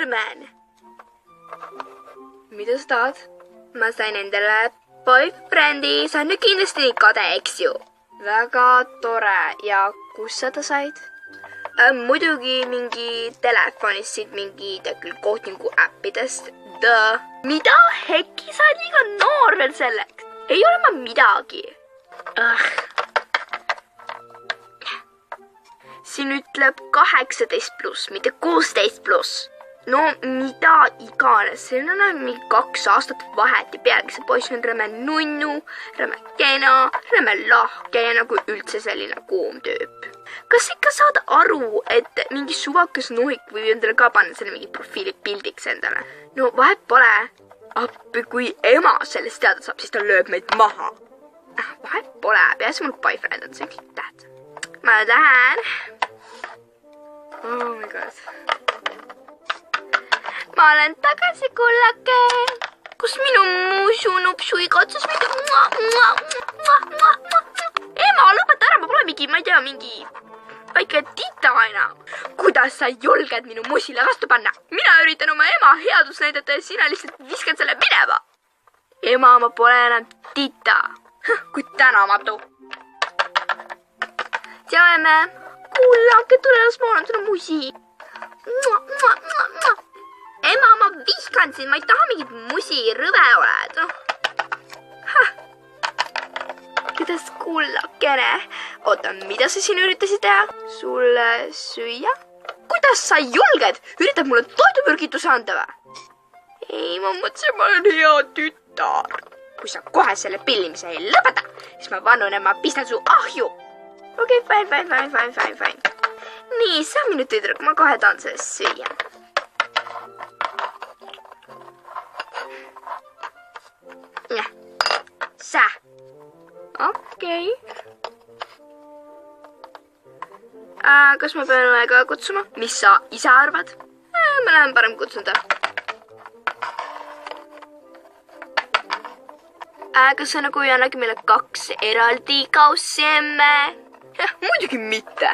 Carmen. Mida sa tahad? Ma sain endale boyfriendi, sa on nüüd kindlasti nii kade, eks ju? Väga tore. Ja kus sa ta said? Muidugi mingi telefonist, siit mingi küll kohtingu äppidest. Mida hekki, sa oled liiga noor veel selleks? Ei ole ma midagi. Siin ütleb 18+, mitte 16+. No mida iganes, see on mingi 2 aastat vahet ja pealegi see poiss on räme nunnu, räme kena, räme lahke ja nagu üldse selline kuum tüüp. Kas ikka saad aru, et mingi suvakas nohik võib endale ka panna selle mingi profiili pildiks endale? No vahet pole. Appi, kui ema sellest teada saab, siis ta lööb meid maha. Vahet pole, peaasi mul boyfriend on see kõik täht. Ma lähen. Oh my god. Ma olen tagasi, kullake. Kus minu musu-nupsu igatsus mingi... Ema, lõpeta ära, ma pole mingi, ma ei tea, mingi väike tita enam. Kuidas sa julged minu musile vastu panna? Mina üritan oma ema headust näidata ja sina lihtsalt viskad selle minema. Ema, ma pole enam tita. Kui tänamatu. Tšau, emme. Kullake, tule las ma olen seda musi. Ema, ma vihkan sind, ma ei taha mingit musi, rõve oled. Kuidas kullakene? Oota, mida sa siin üritasid teha? Sulle süüa? Kuidas sa julged? Üritad mulle toidupürgituse anda või? Ei, ma mõtlesin, ma olen hea tütar. Kui sa kohe selle pillimise ei lõpeta, siis ma vannun ja ma pistan su ahju. Okei, fine. Nii, sa on minu tüdruk, ma kohe tahan sellest süüa. Sä. Okei. Kas ma pean aega kutsuma? Mis sa ise arvad? Ma lähen parem kutsun ta. Kas sa nagu ei annagi meile 2 eraldi kaussi, emme? Muidugi mitte.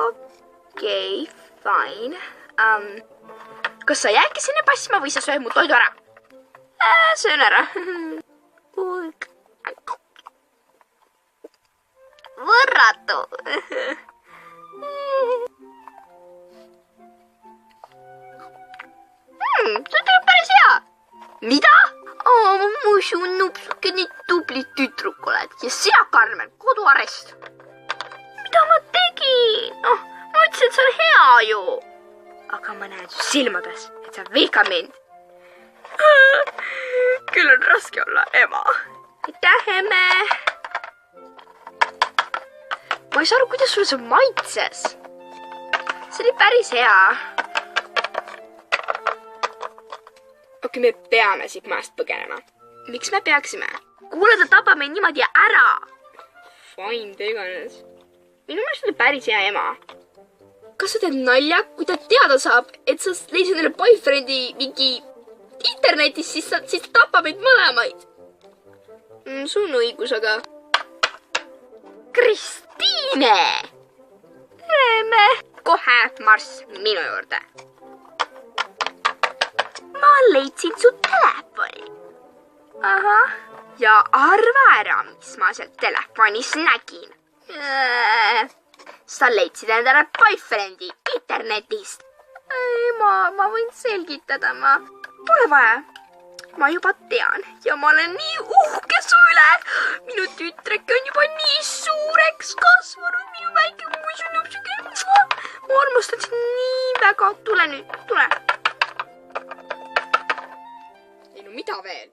Okei, fine. Kas sa jäädki sinne passima või sa sööd mu toidu ära? Söön ära. Võrratu. See tuleb päris hea. Mida? Ma musu nupsuke nii tubli tütruk oled. Ja sina, Carmen, koduarest. Mida ma tegin? Ma ütlesin, et see on hea ju. Aga ma näen su silmades, et sa vihkad mind. Küll on raske olla ema. Aitäh, emme. Ma ei saa aru, kuidas sulle see maitses. See oli päris hea. Okei, me peame siit maast põgenema. Miks me peaksime? Kuule, ta tapab meid niimoodi ära. Fine, tee iganes. Minu meelest oli päris hea ema. Kas sa teed nalja, kui ta teada saab, et sa leisid neile boyfriendi mingi internetis, siis ta tapab meid mõlemaid. Sul on õigus, aga... Kristiine! Emme! Kohe marss minu juurde. Ma leidsin su telefoni. Ahah. Ja arva ära, mis ma seal telefonis nägin. Sa leidsid endale boyfriendi internetist. Ei, ma võin selgitada, Pole vaja. Ma juba tean ja ma olen nii uhke su üle. Minu tütrek on juba nii suureks kasvanud, minu väike muisunupsuke. Ma armastan sind nii väga. Tule nüüd, tule. Ei no mida veel?